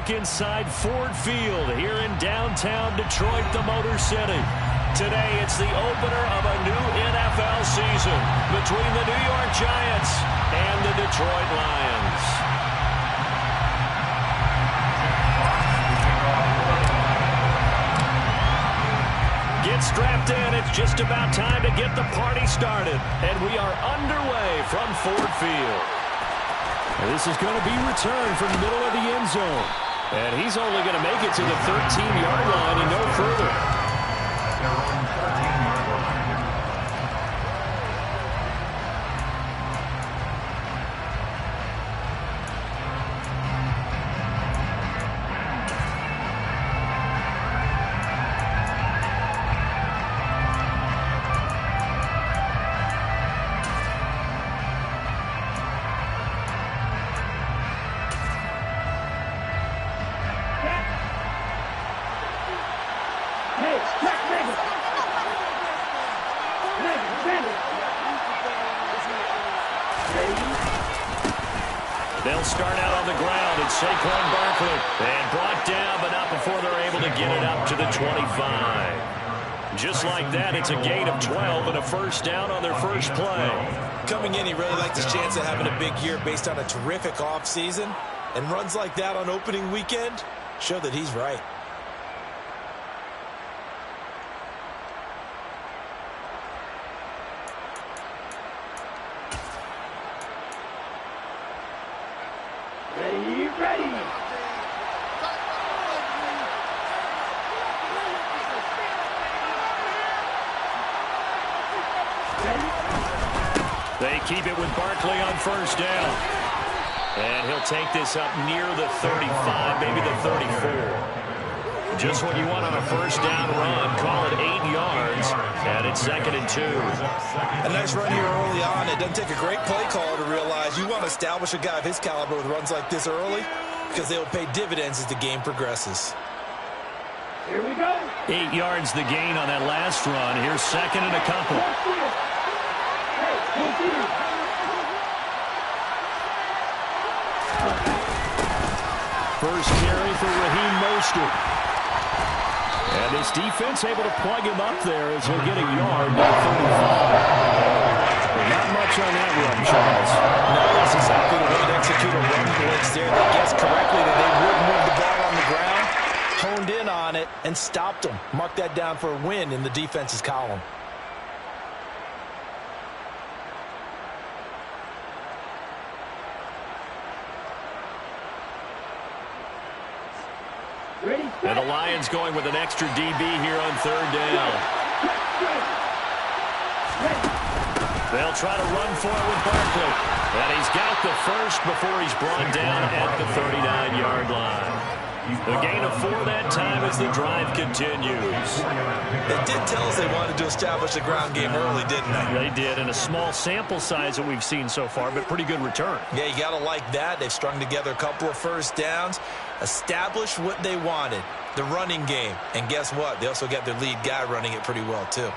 look inside Ford Field here in downtown Detroit, the Motor City. Today, it's the opener of a new NFL season between the New York Giants and the Detroit Lions. Get strapped in. It's just about time to get the party started. And we are underway from Ford Field. This is going to be returned from the middle of the end zone. And he's only going to make it to the 13-yard line and no further. They'll start out on the ground. It's Saquon Barkley. And brought down, but not before they're able to get it up to the 25. Just like that, it's a gain of 12 and a first down on their first play. Coming in, he really liked his chance of having a big year based on a terrific offseason. And runs like that on opening weekend show that he's right. They keep it with Barkley on first down. And he'll take this up near the 35, maybe the 34. Just what you want on a first down run. Call it 8 yards. And it's 2nd and 2. A nice run here early on. It doesn't take a great play caller to realize you want to establish a guy of his caliber with runs like this early because they will pay dividends as the game progresses. Here we go. 8 yards the gain on that last run. Here's 2nd and a couple. First carry for Raheem Mostert. And this defense able to plug him up there as he'll get a yard by 35. But not much on that run, Charles. No, that's exactly the way to execute a run blitz there. They guessed correctly that they would move the ball on the ground, honed in on it, and stopped them. Mark that down for a win in the defense's column. And the Lions going with an extra DB here on third down. They'll try to run for it with Barkley. And he's got the first before he's brought down at the 39-yard line. The gain of 4 that time as the drive continues. They did tell us they wanted to establish the ground game early, didn't they? They did, in a small sample size that we've seen so far, but pretty good return. Yeah, you got to like that. They've strung together a couple of first downs, established what they wanted, the running game. And guess what? They also got their lead guy running it pretty well, too.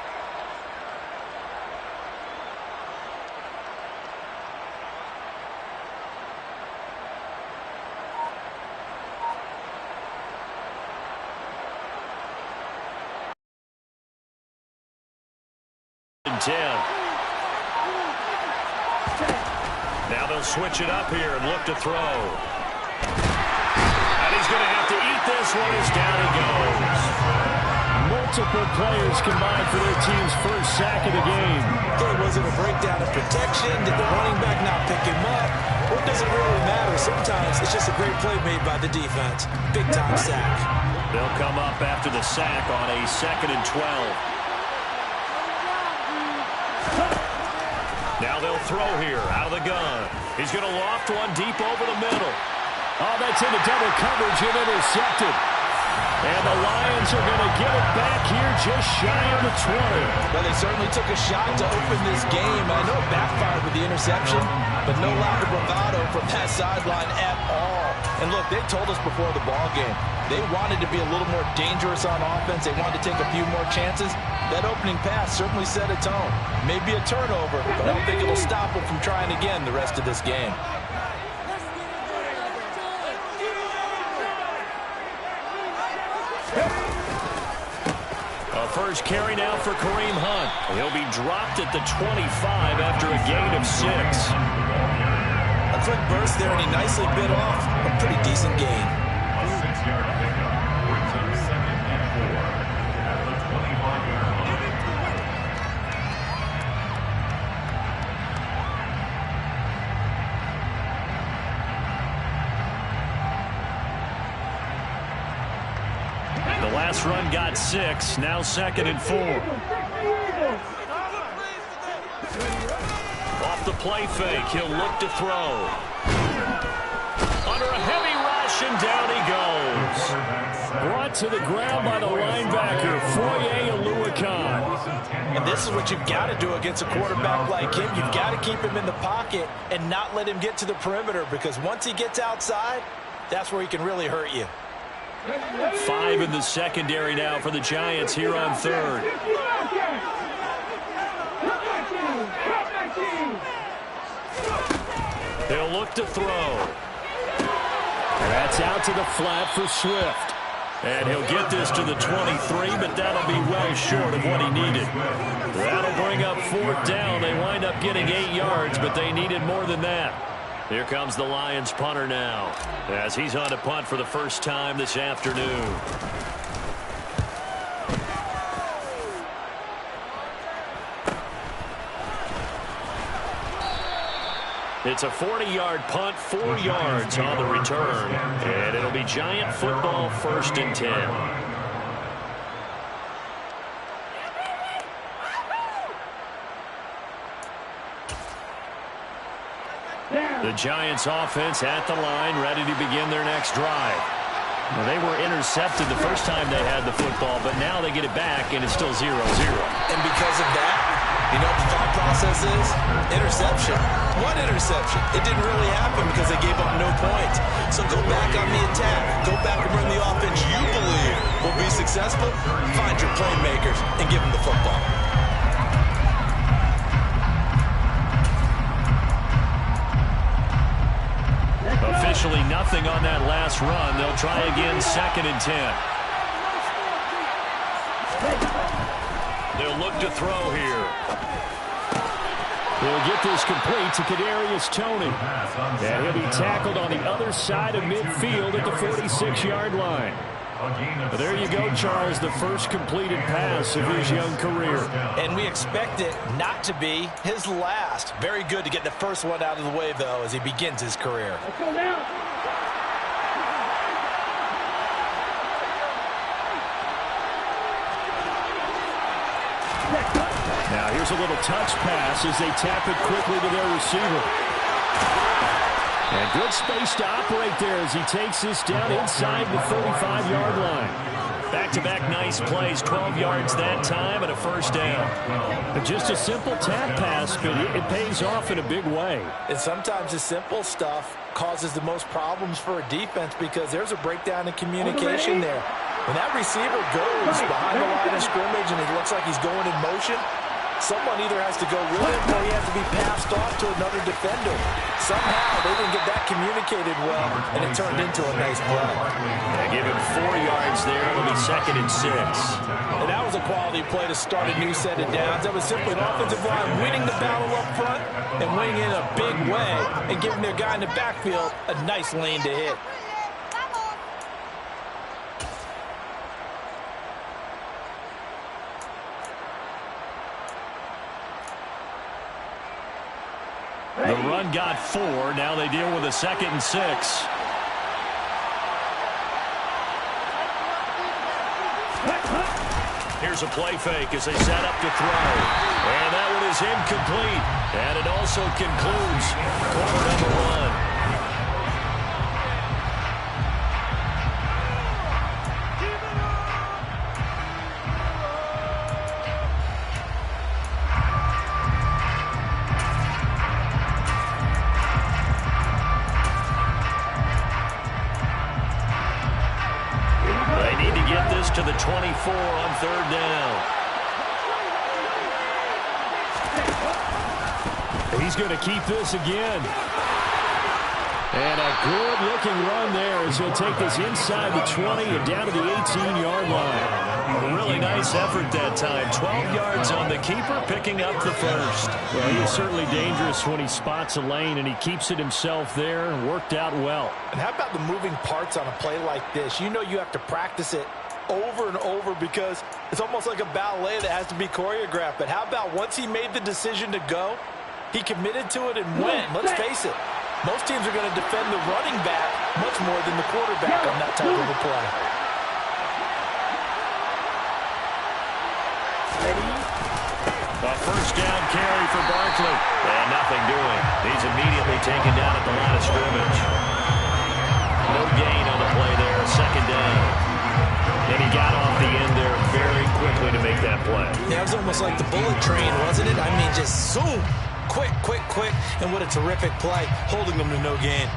Now they'll switch it up here and look to throw. And he's going to have to eat this one as down he goes. Multiple players combined for their team's first sack of the game. Hey, was it a breakdown of protection? Did the running back not pick him up? Or does it really matter? Sometimes it's just a great play made by the defense. Big-time sack. They'll come up after the sack on a 2nd and 12. Now they'll throw here out of the gun. He's going to loft one deep over the middle. Oh, that's into double coverage and intercepted. And the Lions are going to get it back here just shy of the 20. Well, they certainly took a shot to open this game. I know it backfired with the interception, but no lack of bravado from that sideline at all. And look, they told us before the ball game, they wanted to be a little more dangerous on offense. They wanted to take a few more chances. That opening pass certainly set a tone. Maybe a turnover, but I don't think it'll stop them from trying again the rest of this game. A first carry now for Kareem Hunt. He'll be dropped at the 25 after a gain of 6. A quick burst there, and he nicely bit off a pretty decent gain. A 6-yard pickup. Brings up 2nd and 4 at the 25-yard line. The last run got 6. Now 2nd and 4. Off the play fake, he'll look to throw. Under a heavy rush, and down he goes. Brought to the ground by the linebacker, Foye Oluokun. And this is what you've got to do against a quarterback like him. You've got to keep him in the pocket and not let him get to the perimeter, because once he gets outside, that's where he can really hurt you. 5 in the secondary now for the Giants here on 3rd. They'll look to throw. That's out to the flat for Swift. And he'll get this to the 23, but that'll be well short of what he needed. That'll bring up 4th down. They wind up getting 8 yards, but they needed more than that. Here comes the Lions punter now, as he's on to punt for the first time this afternoon. It's a 40-yard punt, 4 yards on the return, and it'll be Giant football, 1st and 10. The Giants offense at the line, ready to begin their next drive. Now, they were intercepted the first time they had the football, but now they get it back, and it's still 0-0. And because of that, you know what the thought process is? Interception. What interception? It didn't really happen because they gave up no points. So go back on the attack. Go back and run the offense you believe will be successful. Find your playmakers and give them the football. Officially nothing on that last run. They'll try again, 2nd and 10. They'll look to throw here. They'll get this complete to Kadarius Toney. And he'll be tackled on the other side of midfield at the 46-yard line. But there you go, Charles, the first completed pass of his young career. And we expect it not to be his last. Very good to get the first one out of the way, though, as he begins his career. Let's go now. Now here's a little touch pass as they tap it quickly to their receiver. And good space to operate there as he takes this down inside the 35-yard line. Back-to-back nice plays, 12 yards that time and a first down. But just a simple tap pass, but it pays off in a big way. And sometimes the simple stuff causes the most problems for a defense because there's a breakdown in communication there. When that receiver goes behind the line of scrimmage and it looks like he's going in motion, someone either has to go with him or he has to be passed off to another defender. Somehow they didn't get that communicated well, and it turned into a nice play. They give him 4 yards there. It'll be 2nd and 6. And that was a quality play to start a new set of downs. That was simply an offensive line winning the battle up front and winning in a big way and giving their guy in the backfield a nice lane to hit. The run got 4. Now they deal with a 2nd and 6. Here's a play fake as they set up to throw. And that one is incomplete. And it also concludes quarter number 1. To the 24 on 3rd down. He's going to keep this again. And a good-looking run there as he'll take this inside the 20 and down to the 18-yard line. A really nice effort that time. 12 yards on the keeper, picking up the first. Well, he is certainly dangerous when he spots a lane, and he keeps it himself there and worked out well. And how about the moving parts on a play like this? You know you have to practice it over and over because it's almost like a ballet that has to be choreographed. But how about once he made the decision to go, he committed to it and went. Let's face it. Most teams are going to defend the running back much more than the quarterback on that type of a play. A first down carry for Barkley. And nothing doing. He's immediately taken down at the line of scrimmage. No gain on the play there. Second down. And he got off the end there very quickly to make that play. Yeah, it was almost like the bullet train, wasn't it? I mean, just zoom. Quick, quick, quick. And what a terrific play, holding them to no gain.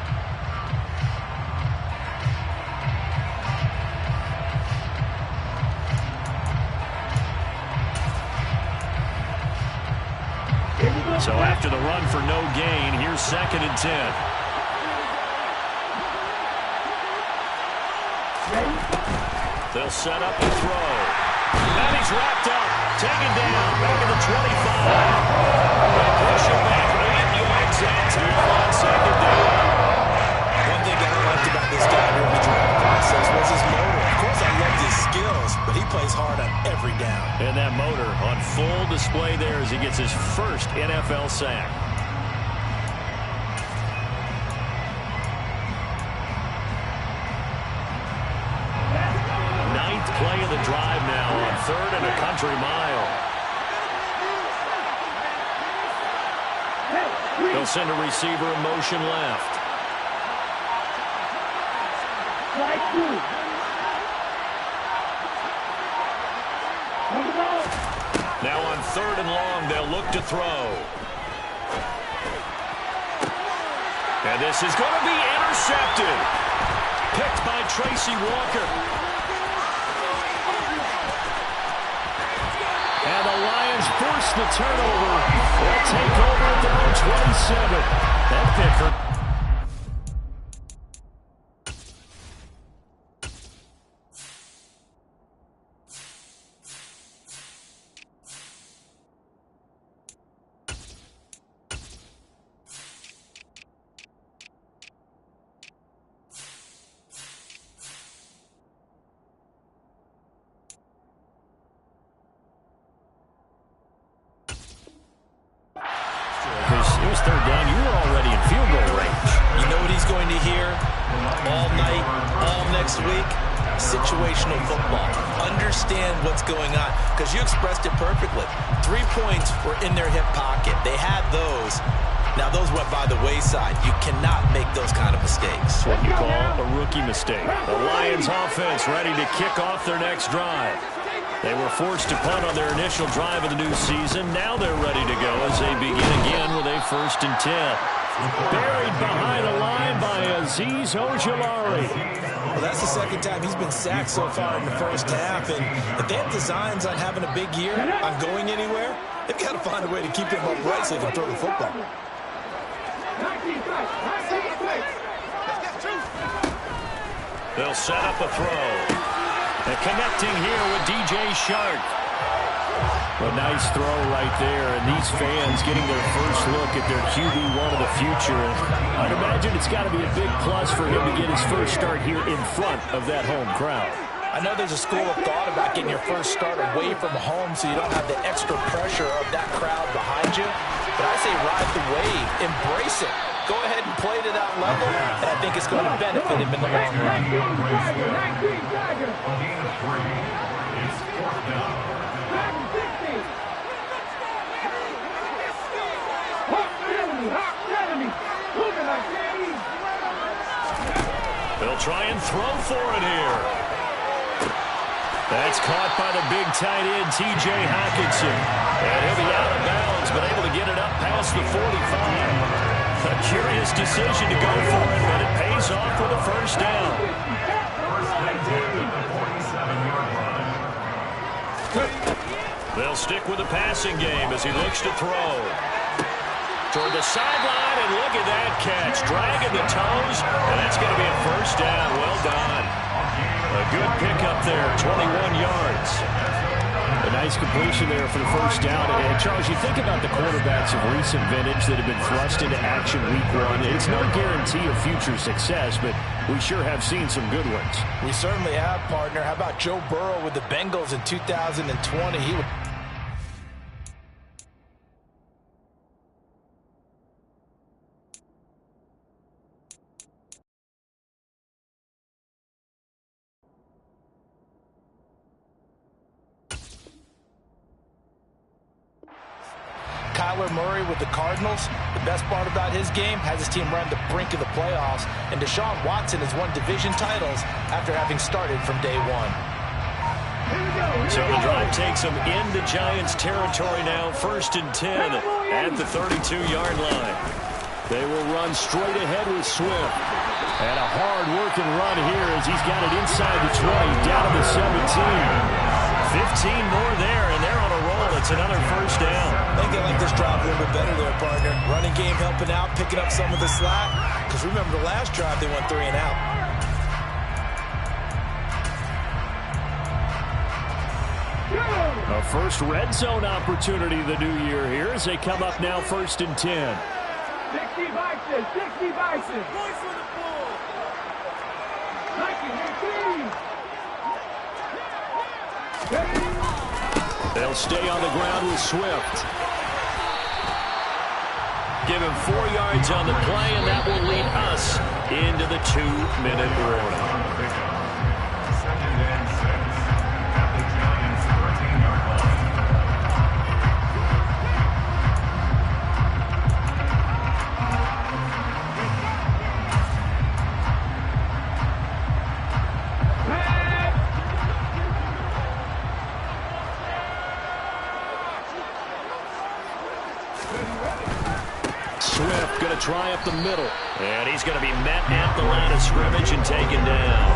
So after the run for no gain, here's 2nd and 10. They'll set up the throw. And he's wrapped up. Taken down. Back at the 25. They push him back 8 yards on 2nd down. One thing that I liked about this guy during the draft process was his motor. Of course, I loved his skills, but he plays hard on every down. And that motor on full display there as he gets his first NFL sack. Ninth play of the drive now on 3rd and a country mile. They'll send a receiver in motion left. Now on 3rd and long, they'll look to throw. And this is going to be intercepted. Picked by Tracy Walker. And the Lions force the turnover. They'll take over at their own 27. That Pickford. It was 3rd down. You were already in field goal range. You know what he's going to hear all night, all next week? Situational football. Understand what's going on, because you expressed it perfectly. 3 points were in their hip pocket. They had those. Now, those went by the wayside. You cannot make those kind of mistakes. What you call a rookie mistake. The Lions offense ready to kick off their next drive. They were forced to punt on their initial drive of the new season. Now they're ready to go as they begin again with a 1st and 10. Buried behind the line by Azeez Ojulari. Well, that's the 2nd time he's been sacked so far in the first half. And if they have designs on having a big year, on going anywhere, they've got to find a way to keep him upright so they can throw the football. They'll set up a throw. And connecting here with DJ Chark. A nice throw right there, and these fans getting their first look at their QB1 of the future. I'd imagine it's got to be a big plus for him to get his first start here in front of that home crowd. I know there's a school of thought about getting your first start away from home so you don't have the extra pressure of that crowd behind you. But I say ride the wave, embrace it. Go ahead and play to that level, and I think it's going to benefit him in the long run. They'll try and throw for it here. That's caught by the big tight end, T.J. Hockenson. And he'll be out of bounds, but able to get it up past the 45. A curious decision to go for it, but it pays off with a first down. They'll stick with the passing game as he looks to throw. toward the sideline, and look at that catch. Dragging the toes, and that's going to be a first down. Well done. A good pickup there, 21 yards. A nice completion there for the first down. And Charles, you think about the quarterbacks of recent vintage that have been thrust into action week one. It's no guarantee of future success, but we sure have seen some good ones. We certainly have, partner. How about Joe Burrow with the Bengals in 2020? He would... Kyler Murray with the Cardinals. The best part about his game, has his team run the brink of the playoffs, and Deshaun Watson has won division titles after having started from day one. So the drive takes them into Giants territory now, 1st and 10 at the 32-yard line. They will run straight ahead with Swift. And a hard-working run here as he's got it inside the 20, down to the 17. 15 more there, and they're on a roll. It's another first down. I think they like this drive a little bit better there, partner. Running game helping out, picking up some of the slack. Because remember the last drive, they went 3 and out. A first red zone opportunity the new year here as they come up now 1st and 10. 60 Bison, 60 Bison. Voice for the ball. 19, 18. They'll stay on the ground with Swift. Give him 4 yards on the play, and that will lead us into the 2-minute warning. 2nd and 6 at the Giants' 13-yard line. Swift going to try up the middle. And he's going to be met at the line of scrimmage and taken down.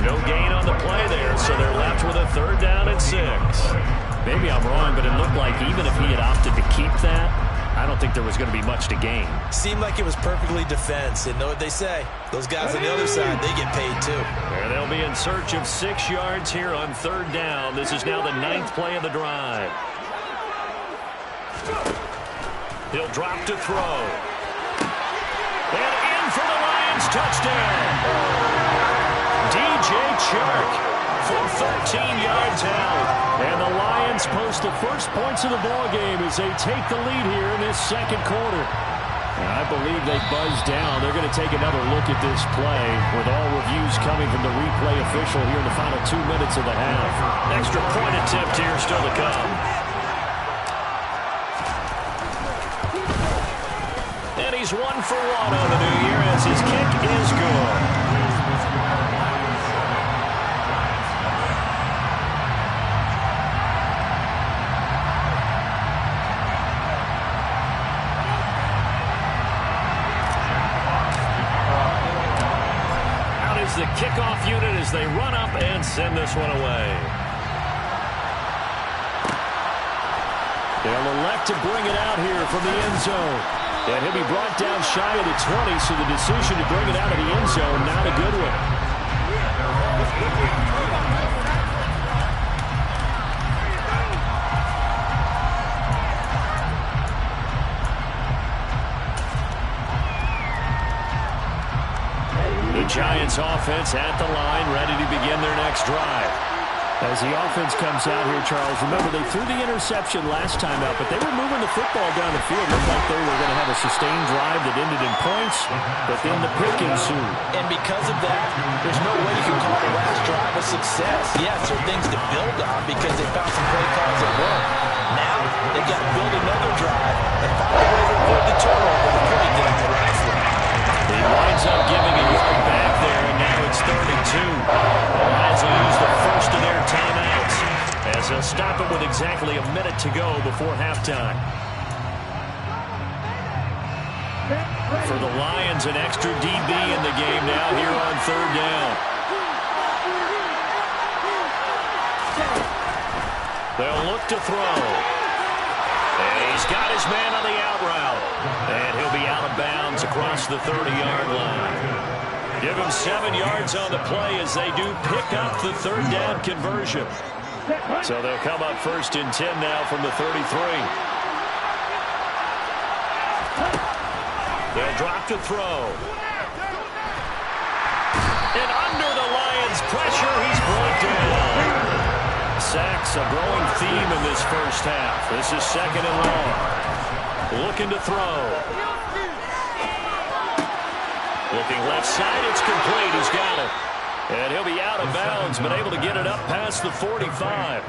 No gain on the play there, so they're left with a 3rd down and 6. Maybe I'm wrong, but it looked like even if he had opted to keep that, I don't think there was going to be much to gain. Seemed like it was perfectly defense. And know what they say? Those guys on the other side, they get paid too. And they'll be in search of 6 yards here on 3rd down. This is now the 9th play of the drive. He'll drop to throw. And in for the Lions touchdown. DJ Chark from 13 yards out. And the Lions post the first points of the ballgame as they take the lead here in this 2nd quarter. And I believe they buzzed down. They're going to take another look at this play with all reviews coming from the replay official here in the final 2 minutes of the half. Extra point attempt here still to come. And he's 1 for 1 on the new year as his kick is good. Out is the kickoff unit as they run up and send this one away. They'll elect to bring it out here from the end zone. And he'll be brought down shy of the 20, so the decision to bring it out of the end zone, not a good one. The Giants offense at the line, ready to begin their next drive. As the offense comes out here, Charles, remember they threw the interception last time out, but they were moving the football down the field. Looked like they were going to have a sustained drive that ended in points, but then the pick ensued. And because of that, there's no way you can call the last drive a success. Yes, there are things to build on because they found some play calls that work. Now, they've got to build another drive and find a way to avoid the turnover before they get up the last one. He winds up giving a yard back there, and now it's 3rd and 2. The Lions will use the first of their timeouts as they'll stop it with exactly a minute to go before halftime. For the Lions, an extra DB in the game now here on 3rd down. They'll look to throw. And he's got got his man on the out route. And he'll be out of bounds across the 30-yard line. Give him 7 yards on the play as they do pick up the third down conversion. So they'll come up 1st and 10 now from the 33. They'll drop to throw. And under the Lions' pressure, he's brought down. Sacks, a growing theme in this first half. This is 2nd and long. Looking to throw. Looking left side, it's complete. He's got it. And he'll be out of bounds, but able to get it up past the 45.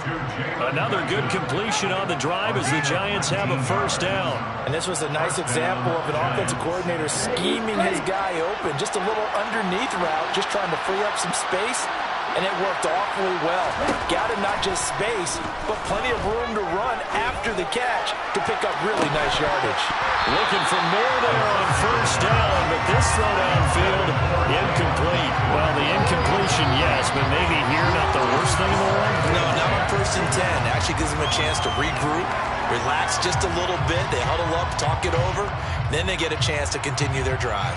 Another good completion on the drive as the Giants have a first down. And this was a nice example of an offensive coordinator scheming his guy open. Just a little underneath route, just trying to free up some space. And it worked awfully well. Got him not just space, but plenty of room to run after the catch to pick up really nice yardage. Looking for more there on first down, but this throw downfield, incomplete. Well, the incompletion, yes, but maybe here not the worst thing in the world? No, not on 1st and 10. Actually gives them a chance to regroup, relax just a little bit. They huddle up, talk it over, then they get a chance to continue their drive.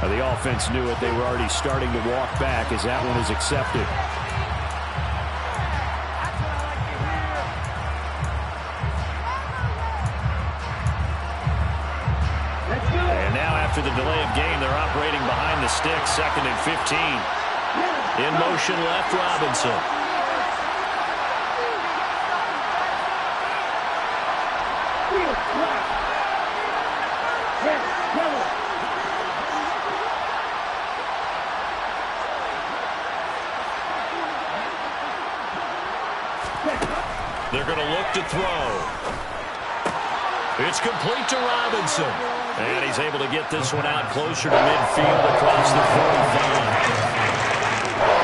The offense knew it. They were already starting to walk back as that one is accepted. And now after the delay of game, they're operating behind the sticks, 2nd and 15. In motion left, Robinson. They're going to look to throw. It's complete to Robinson. And he's able to get this one out closer to midfield across the 45.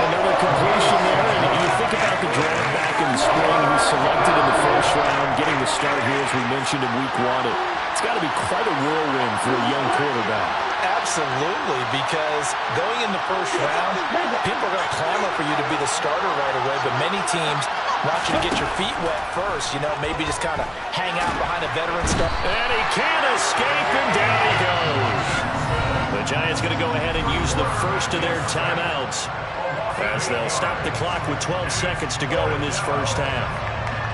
Another completion there. And you think about the draft back in the spring. He selected in the first round, getting the start here, as we mentioned, in week 1. It's got to be quite a whirlwind for a young quarterback. Absolutely, because going in the first round, people are going to clamor for you to be the starter right away, but many teams want you to get your feet wet first, maybe just kind of hang out behind a veteran star. And he can't escape, and down he goes. The Giants going to go ahead and use the first of their timeouts as they'll stop the clock with 12 seconds to go in this first half.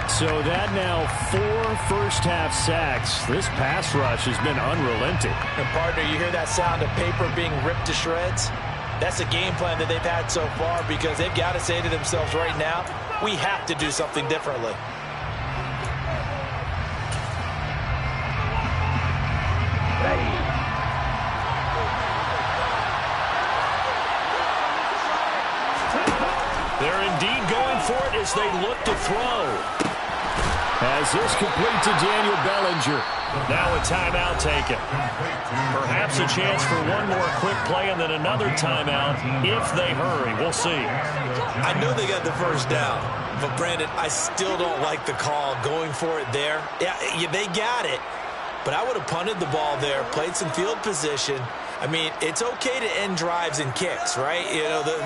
So that now 4 first-half sacks. This pass rush has been unrelenting. And, partner, you hear that sound of paper being ripped to shreds? That's a game plan that they've had so far because they've got to say to themselves right now, we have to do something differently. They're indeed going for it as they look to throw. As this complete to Daniel Bellinger. Now a timeout taken. Perhaps a chance for one more quick play and then another timeout if they hurry. We'll see. I know they got the first down, but Brandon, I still don't like the call going for it there. Yeah, they got it, but I would have punted the ball there, played some field position. I mean, it's okay to end drives and kicks, right?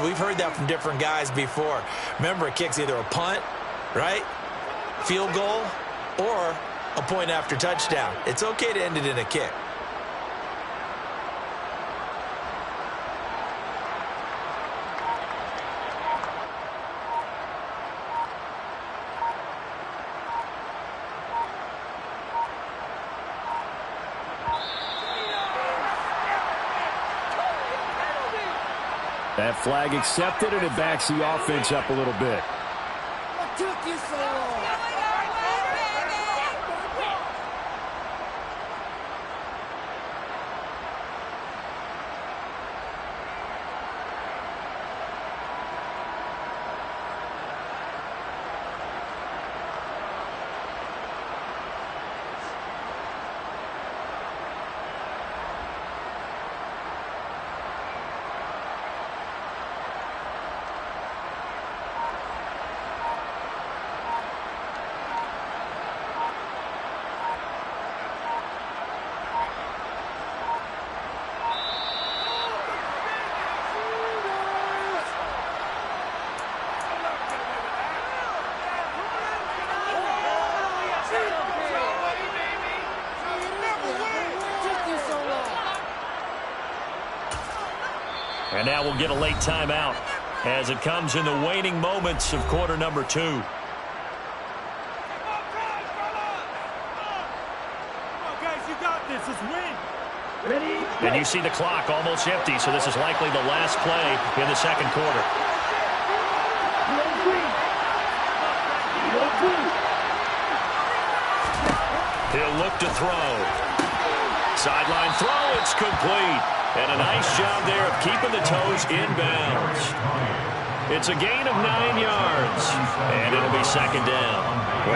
We've heard that from different guys before. Remember, a kick's either a punt, right? Field goal, or a point after touchdown. It's okay to end it in a kick. That flag accepted, and it backs the offense up a little bit. What took you so long? now we'll get a late timeout as it comes in the waning moments of quarter number 2. And you see the clock almost empty, so this is likely the last play in the second quarter. He'll look to throw. Sideline throw, it's complete. And a nice job there of keeping the toes inbounds. It's a gain of 9 yards, and it'll be second down.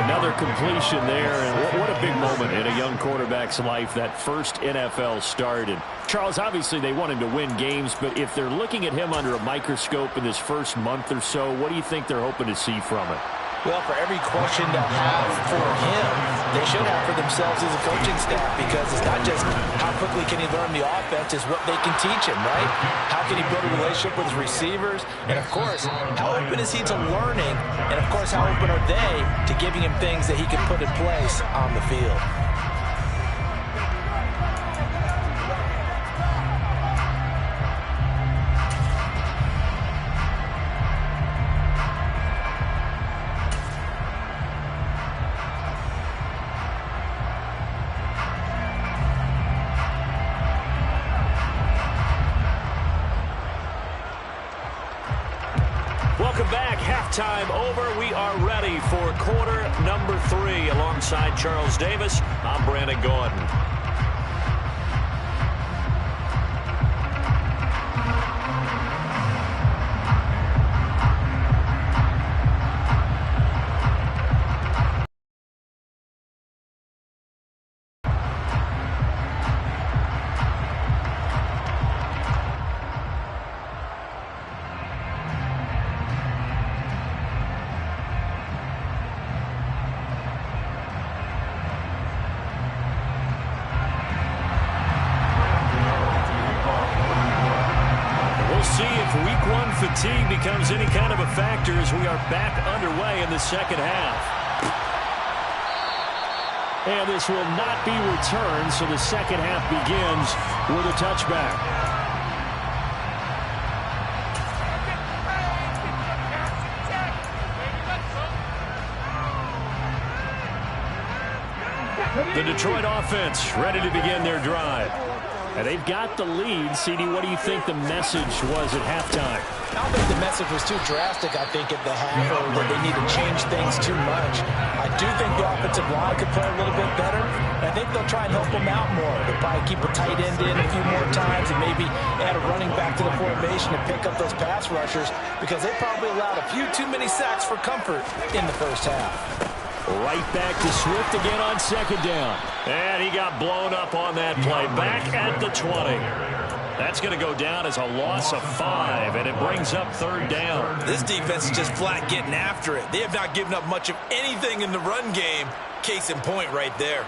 Another completion there, and what a big moment in a young quarterback's life, that first NFL start. And Charles, obviously they want him to win games, but if they're looking at him under a microscope in this first month or so, what do you think they're hoping to see from it? Well, for every question they'll have for him, they should have for themselves as a coaching staff, because it's not just how quickly can he learn the offense, it's what they can teach him, right? How can he build a relationship with his receivers? And, of course, how open is he to learning? And, of course, how open are they to giving him things that he can put in place on the field? Welcome back. Halftime over. We are ready for quarter number 3. Alongside Charles Davis, I'm Brandon Gordon. Week 1 fatigue becomes any kind of a factor as we are back underway in the second half. And this will not be returned, so the second half begins with a touchback. The Detroit offense ready to begin their drive. And they've got the lead. CD, what do you think the message was at halftime? I don't think the message was too drastic, I think, at the half, or that they need to change things too much. I do think the offensive line could play a little bit better. And I think they'll try and help them out more. They'll probably keep a tight end in a few more times and maybe add a running back to the formation and pick up those pass rushers, because they probably allowed a few too many sacks for comfort in the first half. Right back to Swift again on second down. And he got blown up on that play. Back at the 20. That's going to go down as a loss of 5, and it brings up third down. This defense is just flat getting after it. They have not given up much of anything in the run game. Case in point right there.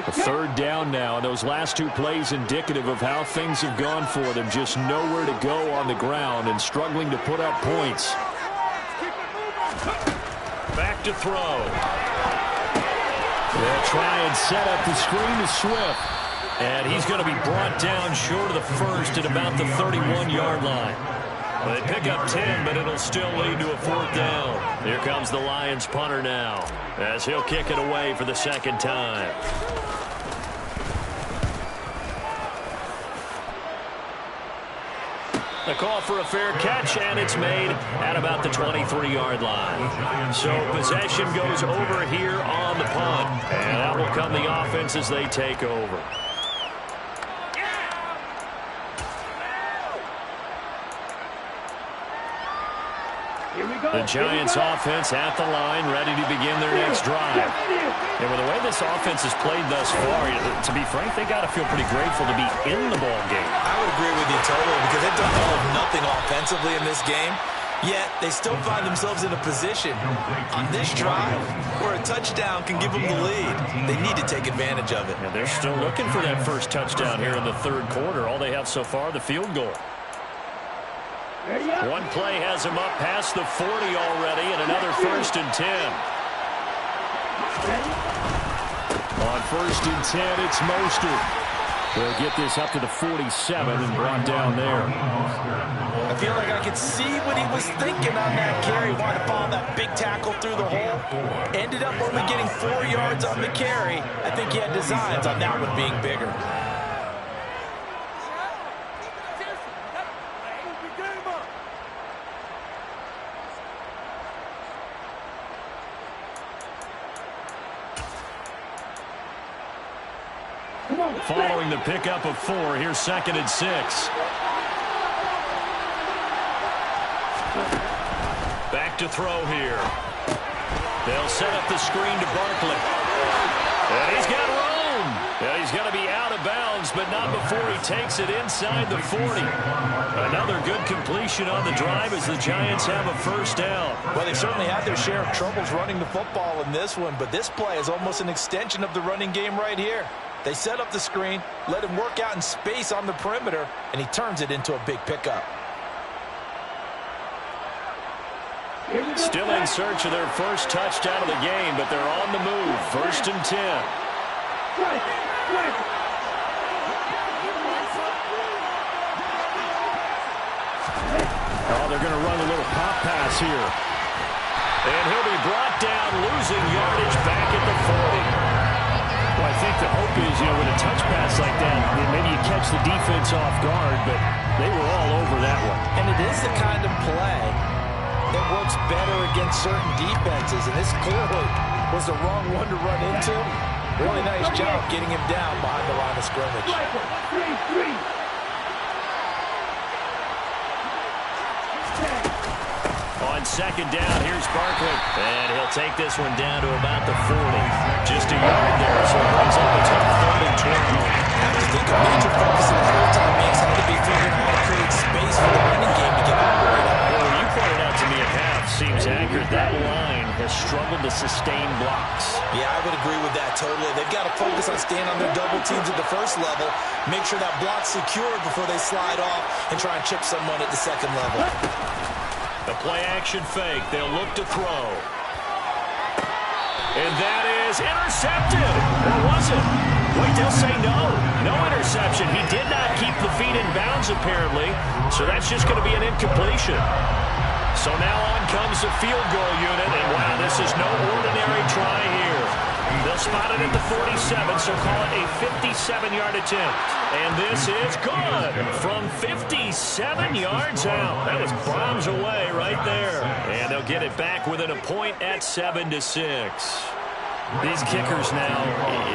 A third down now, and those last 2 plays indicative of how things have gone for them. Just nowhere to go on the ground and struggling to put up points. Back to throw. They'll try and set up the screen to Swift. And he's going to be brought down short of the first at about the 31-yard line. Well, they pick up 10, but it'll still lead to a fourth down. Here comes the Lions punter now, as he'll kick it away for the second time. The call for a fair catch, and it's made at about the 23-yard line. So possession goes over here on the punt, and out will come the offense as they take over. The Giants offense at the line, ready to begin their next drive. And with the way this offense has played thus far, to be frank, they got to feel pretty grateful to be in the ball game. I would agree with you totally, because they've done all of nothing offensively in this game. Yet they still find themselves in a position on this drive where a touchdown can give them the lead. They need to take advantage of it. And they're still looking for that first touchdown here in the third quarter. All they have so far, the field goal. One play has him up past the 40 already, and another 1st and 10. On 1st and 10, it's Mostert. They'll get this up to the 47 and brought down there. I feel like I could see what he was thinking on that carry. Wanted to follow that big tackle through the hole. Ended up only getting 4 yards on the carry. I think he had designs on that one being bigger. Following the pickup of 4, here's 2nd and 6. Back to throw here. They'll set up the screen to Barkley. And he's got room. And he's going to be out of bounds, but not before he takes it inside the 40. Another good completion on the drive as the Giants have a 1st down. Well, they certainly had their share of troubles running the football in this one, but this play is almost an extension of the running game right here. They set up the screen, let him work out in space on the perimeter, and he turns it into a big pickup. Still in search of their 1st touchdown of the game, but they're on the move. 1st and 10. Oh, they're going to run a little pop pass here. And he'll be brought down, losing yardage back at the 40. Well, I think the hope is, with a touch pass like that, maybe you catch the defense off guard, but they were all over that one. And it is the kind of play that works better against certain defenses, and this clearly was the wrong one to run into. Really nice job getting him down behind the line of scrimmage. On 2nd down, here's Barkley. And he'll take this one down to about the 40. Just a yard there, so it brings up a tough 3rd and 12. I have to think a major focus in the whole time makes had to be figuring out how to create space for the running game to get operated. Well, you pointed out to me at half, seems accurate. That line has struggled to sustain blocks. Yeah, I would agree with that totally. They've got to focus on staying on their double teams at the 1st level, make sure that block's secured before they slide off and try and chip someone at the 2nd level. The play-action fake. They'll look to throw. And that is intercepted. Or was it? Wait, they'll say no. No interception. He did not keep the feet in bounds, apparently. So that's just going to be an incompletion. So now on comes the field goal unit. And, wow, this is no ordinary try here. They'll spot it at the 47, so call it a 57-yard attempt. And this is good from 57 yards out. That was bombs away right there. And they'll get it back within a point at 7-6. These kickers now,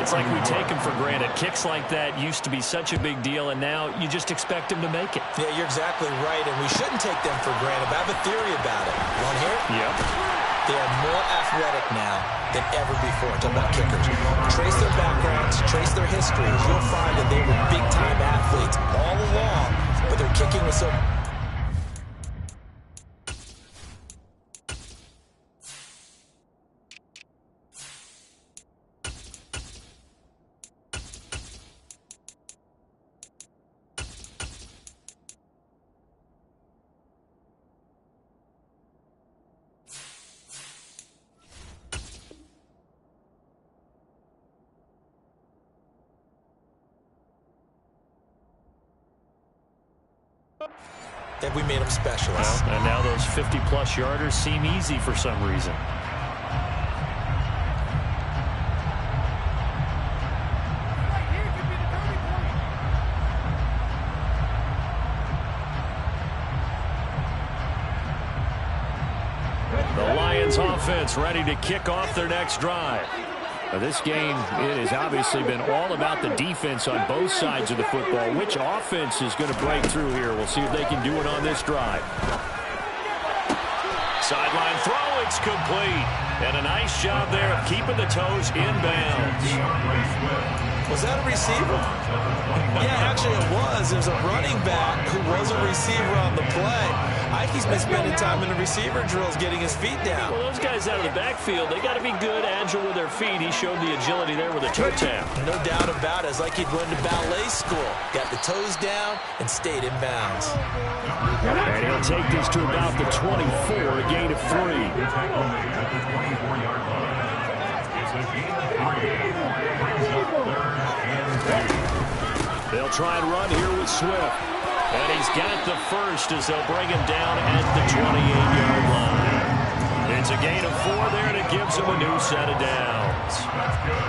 it's like we take them for granted. Kicks like that used to be such a big deal, and now you just expect them to make it. Yeah, you're exactly right, and we shouldn't take them for granted. But I have a theory about it. You want to hear it? Yep. They are more athletic now than ever before. Talk about kickers. Trace their backgrounds, trace their histories. You'll find that they were big-time athletes all along, but their kicking was so... that we made them specialists. Well, and now those 50-plus yarders seem easy for some reason. The Lions offense ready to kick off their next drive. Now, this game, it has obviously been all about the defense on both sides of the football. Which offense is going to break through here? We'll see if they can do it on this drive. Sideline throw, it's complete. And a nice job there of keeping the toes in bounds. Was that a receiver? Yeah, actually it was. There's a running back who was a receiver on the play. I think he's been spending time in the receiver drills getting his feet down. Well, those guys out of the backfield, they got to be good, agile with their feet. He showed the agility there with a toe tap. No doubt about it. It's like he'd went to ballet school. Got the toes down and stayed in bounds. And he'll take this to about the 24, a gain of 3. At the 24-yard line. It's a gain of 3. Brings up 3rd and 2. They'll try and run here with Swift. And he's got the first as they'll bring him down at the 28-yard line. It's a gain of 4 there, and it gives him a new set of downs.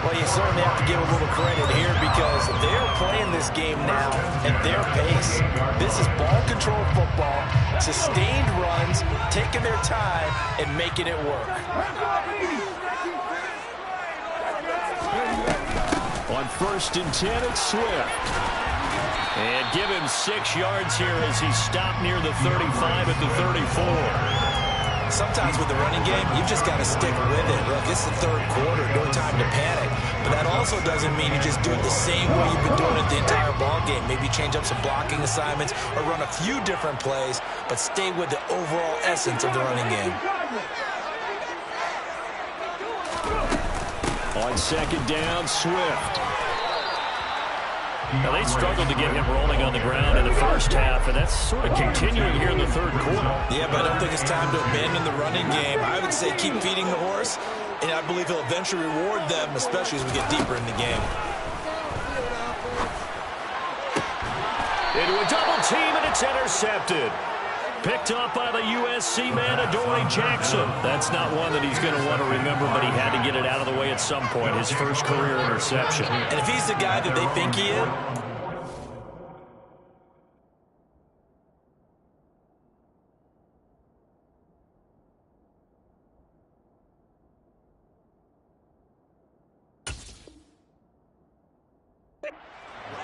Well, you certainly have to give a little credit here because they're playing this game now at their pace. This is ball control football, sustained runs, taking their time, and making it work. On 1st and 10, it's Swift. And give him 6 yards here as he stopped near the 35 at the 34. Sometimes with the running game, you've just got to stick with it. Look, it's the 3rd quarter, no time to panic. But that also doesn't mean you just do it the same way you've been doing it the entire ball game. Maybe change up some blocking assignments or run a few different plays, but stay with the overall essence of the running game. On 2nd down, Swift. Now, they struggled to get him rolling on the ground in the first half, and that's sort of continuing here in the 3rd quarter. Yeah, but I don't think it's time to abandon the running game. I would say keep feeding the horse, and I believe he'll eventually reward them, especially as we get deeper in the game. Into a double team, and it's intercepted. Picked up by the USC man, Adoree Jackson. That's not one that he's going to want to remember, but he had to get it out of the way at some point. His first career interception. And if he's the guy that they think he is,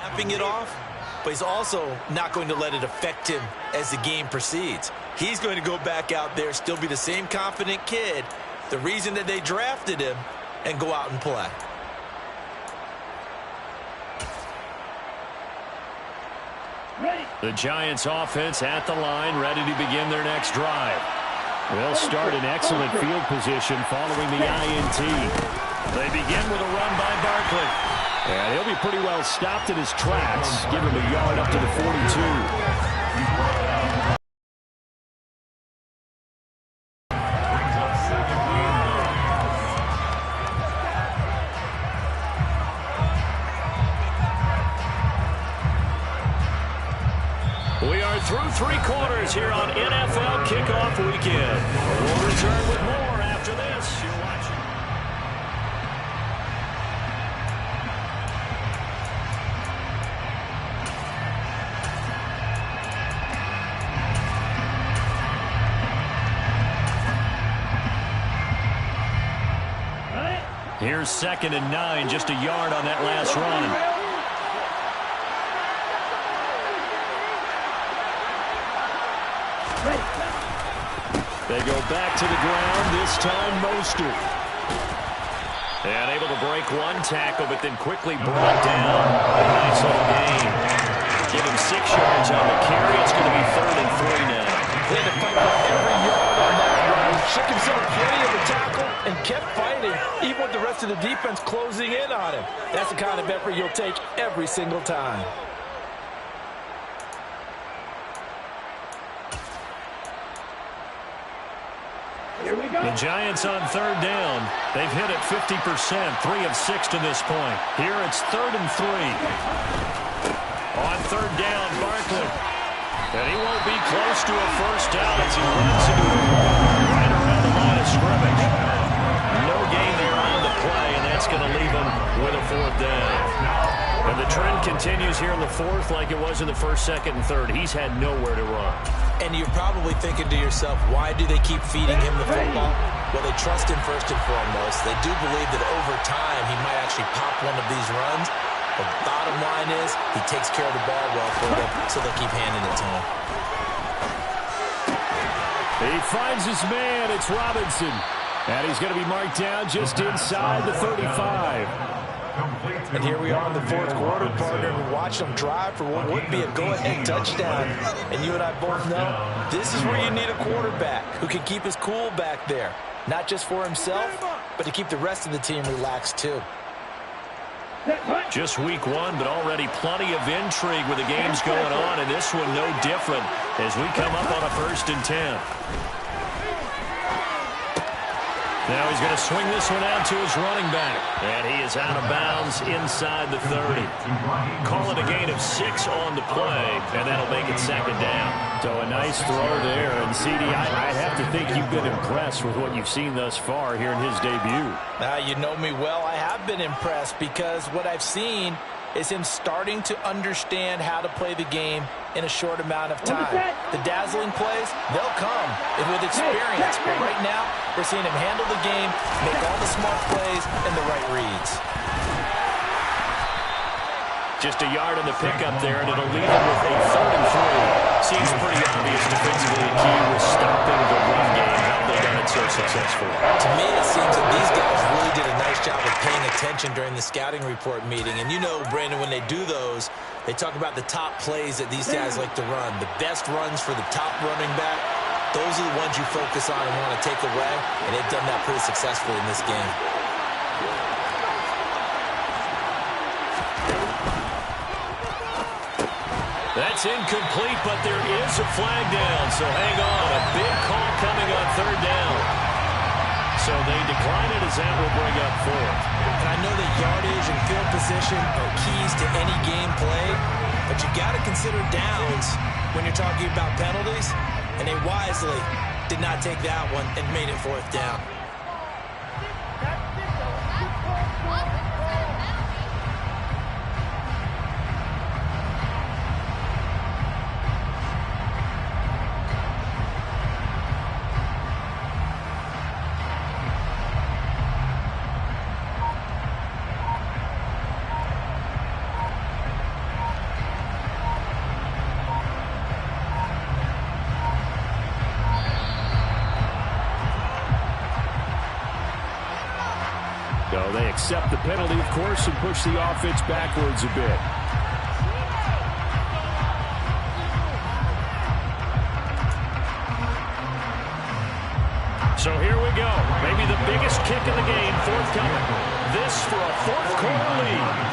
laughing it off, but he's also not going to let it affect him as the game proceeds. He's going to go back out there, still be the same confident kid, the reason that they drafted him, and go out and play. The Giants offense at the line, ready to begin their next drive. They'll start in excellent field position following the INT. They begin with a run by Barkley. And he'll be pretty well stopped in his tracks. Give him a yard up to the 42. We are through 3 quarters here on NFL Kickoff Weekend. We'll return with more after this. You're watching. Here's 2nd and 9, just a yard on that last run. They go back to the ground, this time Mostert. And able to break one tackle, but then quickly brought down. A nice little gain. Give him 6 yards on the carry. It's going to be 3rd and 3 now. He had to fight for every yard on that run. Shook himself plenty of the tackle and kept fighting, even with the rest of the defense closing in on him. That's the kind of effort you'll take every single time. The Giants on 3rd down. They've hit it 50%, 3 of 6 to this point. Here it's 3rd and 3. On 3rd down, Barkley. And he won't be close to a first down as he runs into it right around the line of scrimmage. No gain there on the play, and that's going to leave him with a 4th down. And the trend continues here in the 4th like it was in the 1st, 2nd, and 3rd. He's had nowhere to run. And you're probably thinking to yourself, why do they keep feeding him the football? Well, they trust him first and foremost. They do believe that over time he might actually pop one of these runs. The bottom line is he takes care of the ball well for them, so they keep handing it to him. He finds his man. It's Robinson. And he's going to be marked down just inside the 35. And here we are in the fourth quarter, partner. We watched them drive for what would be a go-ahead touchdown. And you and I both know this is where you need a quarterback who can keep his cool back there. Not just for himself, but to keep the rest of the team relaxed too. Just week one, but already plenty of intrigue with the games going on, and this one no different as we come up on a 1st and 10. Now he's going to swing this one out to his running back. And he is out of bounds inside the 30. Call it a gain of 6 on the play, and that'll make it 2nd down. So a nice throw there. And, CD, I have to think you've been impressed with what you've seen thus far here in his debut. Now, you know me well. I have been impressed because what I've seen is him starting to understand how to play the game in a short amount of time. The dazzling plays, they'll come with experience. But right now, we're seeing him handle the game, make all the smart plays, and the right reads. Just a yard on the pickup there, and it'll leave him with a 3rd and 3. Seems pretty obvious defensively the key was stopping the run game. How have they done it so successfully? To me, it seems that these guys really did a nice job of paying attention during the scouting report meeting. And you know, Brandon, when they do those, they talk about the top plays that these guys like to run. The best runs for the top running back, those are the ones you focus on and want to take away. And they've done that pretty successfully in this game. That's incomplete, but there is a flag down, so hang on. A big call coming on 3rd down. So they decline it as that will bring up 4th. And I know that yardage and field position are keys to any game play, but you got to consider downs when you're talking about penalties, and they wisely did not take that one and made it 4th down. So they accept the penalty, of course, and push the offense backwards a bit. So here we go. Maybe the biggest kick of the game forthcoming. This for a 4th quarter lead.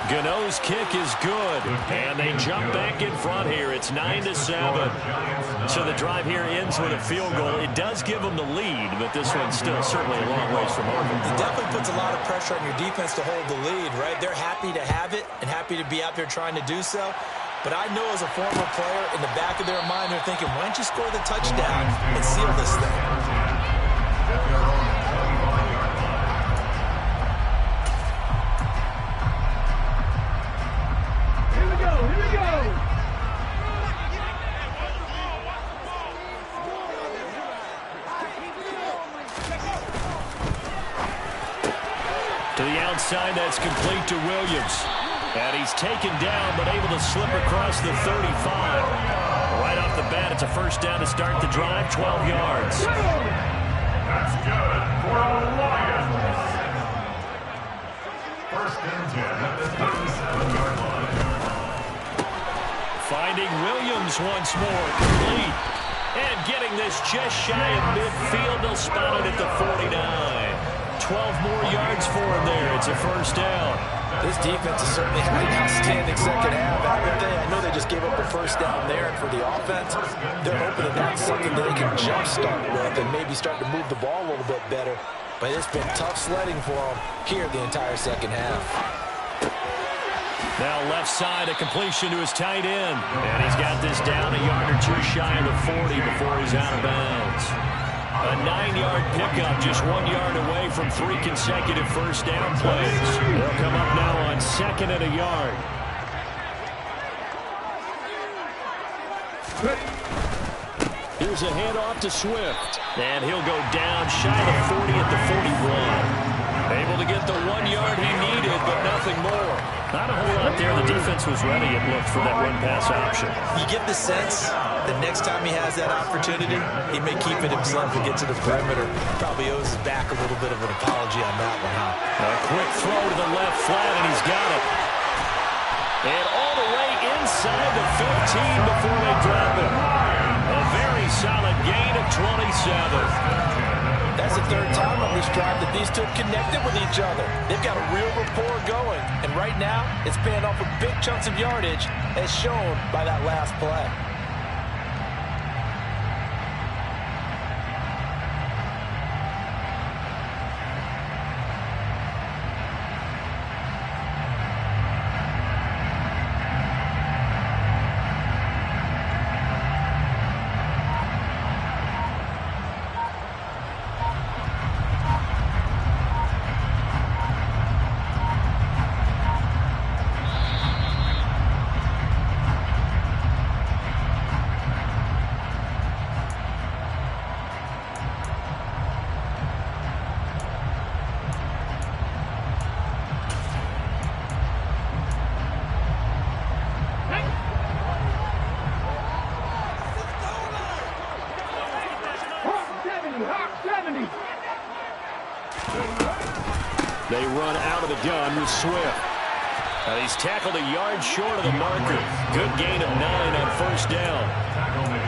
Gano's kick is good, and they jump back in front here. It's 9-7. So the drive here ends with a field goal. It does give them the lead, but this one's still certainly a long ways from over. It definitely puts a lot of pressure on your defense to hold the lead, right? They're happy to have it and happy to be out there trying to do so. But I know as a former player, in the back of their mind, they're thinking, why don't you score the touchdown and seal this thing? To the outside, that's complete to Williams. And he's taken down, but able to slip across the 35. Right off the bat, it's a 1st down to start the drive, 12 yards. That's good for a Lions. 1st and 10 at the 37-yard line. Finding Williams once more, complete. And getting this just shy of midfield, they'll spot it at the 49. 12 more yards for him there. It's a 1st down. This defense has certainly had an outstanding 2nd half, haven't they? I know they just gave up a 1st down there, and for the offense, they're hoping that that's something they can jumpstart with and maybe start to move the ball a little bit better. But it's been tough sledding for them here the entire 2nd half. Now left side, a completion to his tight end. And he's got this down a yard or 2 shy of the 40 before he's out of bounds. A 9-yard pickup, just 1 yard away from 3 consecutive 1st down plays. They'll come up now on 2nd and a yard. Here's a handoff to Swift. And he'll go down shy of 40 at the 41. Able to get the 1 yard he needed, but nothing more. Not a whole lot there. The defense was ready, it looked, for that run-pass option. You get the sense The next time he has that opportunity, he may keep it himself and get to the perimeter. Probably owes his back a little bit of an apology on that one, huh? A quick throw to the left flat, and he's got it. And all the way inside the 15 before they drop it. A very solid gain of 27. That's the third time on this drive that these two have connected with each other. They've got a real rapport going. And right now, it's paying off with big chunks of yardage, as shown by that last play. They run out of the gun with Swift. He's tackled a yard short of the marker. Good gain of 9 on first down.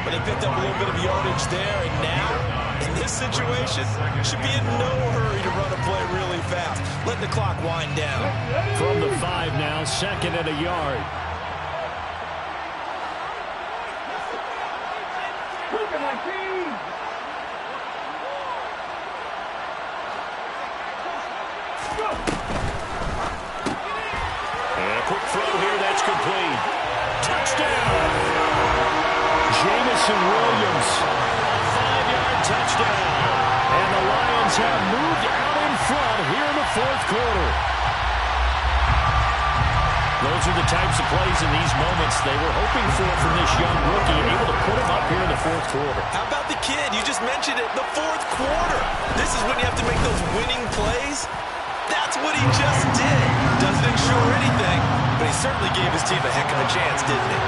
But they picked up a little bit of yardage there, and now, in this situation, should be in no hurry to run a play really fast. Let the clock wind down. From the 5 now, second and a yard. Complete. Touchdown. Jamison Williams. 5-yard touchdown. And the Lions have moved out in front here in the fourth quarter. Those are the types of plays in these moments they were hoping for from this young rookie, able to put him up here in the fourth quarter. How about the kid? You just mentioned it, the fourth quarter. This is when you have to make those winning plays. That's what he just did. Doesn't ensure anything, but he certainly gave his team a heck of a chance, didn't he?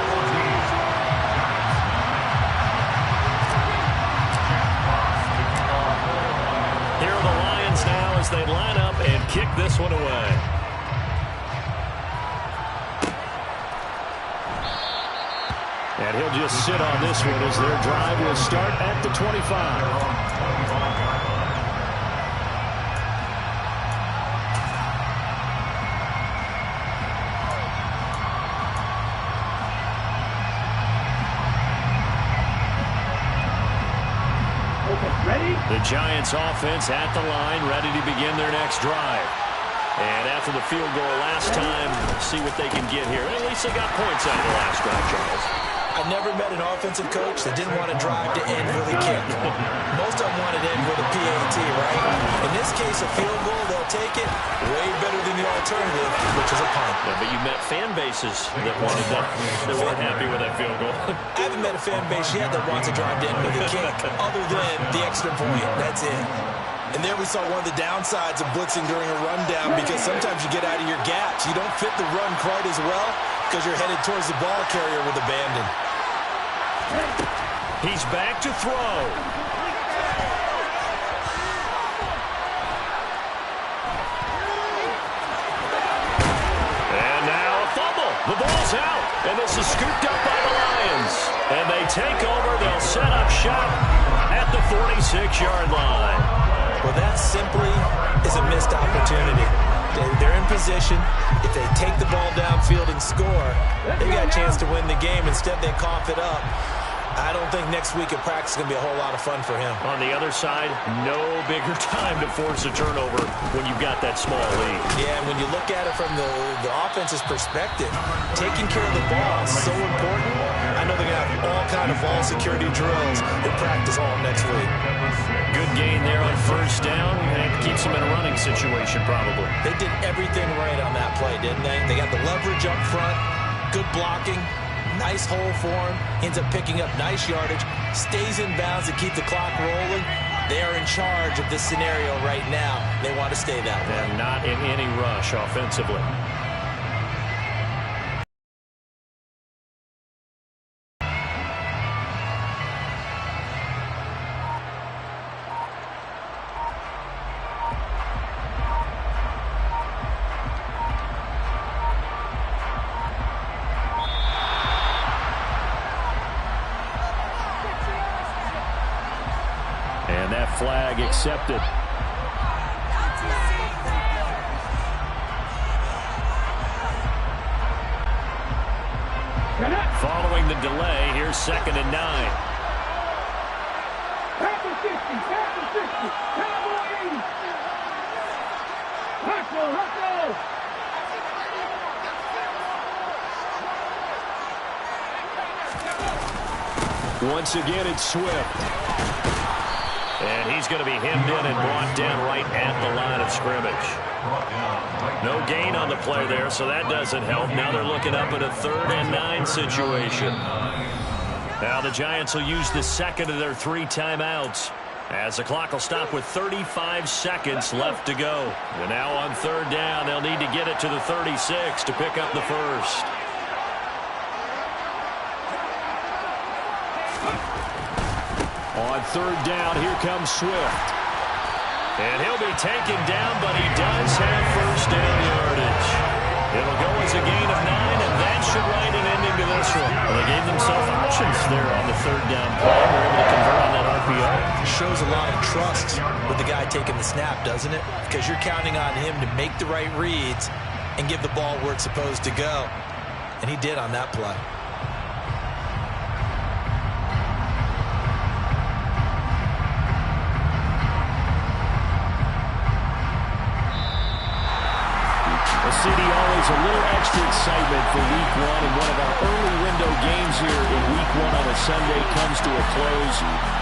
Here are the Lions now as they line up and kick this one away. And he'll just sit on this one as their drive will start at the 25. The Giants offense at the line, ready to begin their next drive. And after the field goal last time, see what they can get here. At least they got points out of the last drive, Charles. I've never met an offensive coach that didn't want to drive to end with a kick. Most of them wanted to end with a PAT, right? In this case, a field goal, they'll take it. Way better than the alternative, which is a punt. Yeah, but you met fan bases that wanted that, that weren't happy with that field goal. I haven't met a fan base yet that wants to drive to end with a kick, other than the extra point. That's it. And there we saw one of the downsides of blitzing during a rundown, because sometimes you get out of your gaps. You don't fit the run quite as well because you're headed towards the ball carrier with abandon. He's back to throw. And now a fumble. The ball's out. And this is scooped up by the Lions. And they take over. They'll set up shop at the 46-yard line. Well, that simply is a missed opportunity. They're in position. If they take the ball downfield and score, they got a chance to win the game. Instead, they cough it up. I don't think next week at practice is going to be a whole lot of fun for him. On the other side, no bigger time to force a turnover when you've got that small lead. Yeah, and when you look at it from the offense's perspective, taking care of the ball is so important. I know they're going to have all kind of ball security drills in practice all next week. Good gain there on first down, and keeps them in a running situation probably. They did everything right on that play, didn't they? They got the leverage up front, good blocking, nice hole for him, ends up picking up nice yardage, stays in bounds to keep the clock rolling. They are in charge of this scenario right now. They want to stay that way. And not in any rush offensively. flag accepted. Following the delay, here's 2nd and 9. Pack the 60, pack the 60, Cowboy 80. Let's go. Once again, it's Swift. And he's going to be hemmed in and brought down right at the line of scrimmage. No gain on the play there, so that doesn't help. Now they're looking up at a 3rd and 9 situation. Now the Giants will use the second of their 3 timeouts, as the clock will stop with 35 seconds left to go. And now on 3rd down, they'll need to get it to the 36 to pick up the first. On 3rd down, here comes Swift. And he'll be taken down, but he does have first down yardage. It'll go as a gain of 9, and that should write an ending to this one. Well, they gave themselves options there on the 3rd down play. They're able to convert on that RPO. Shows a lot of trust with the guy taking the snap, doesn't it? Because you're counting on him to make the right reads and give the ball where it's supposed to go. And he did on that play. City, always a little extra excitement for Week 1, and one of our early window games here in Week 1 on a Sunday comes to a close.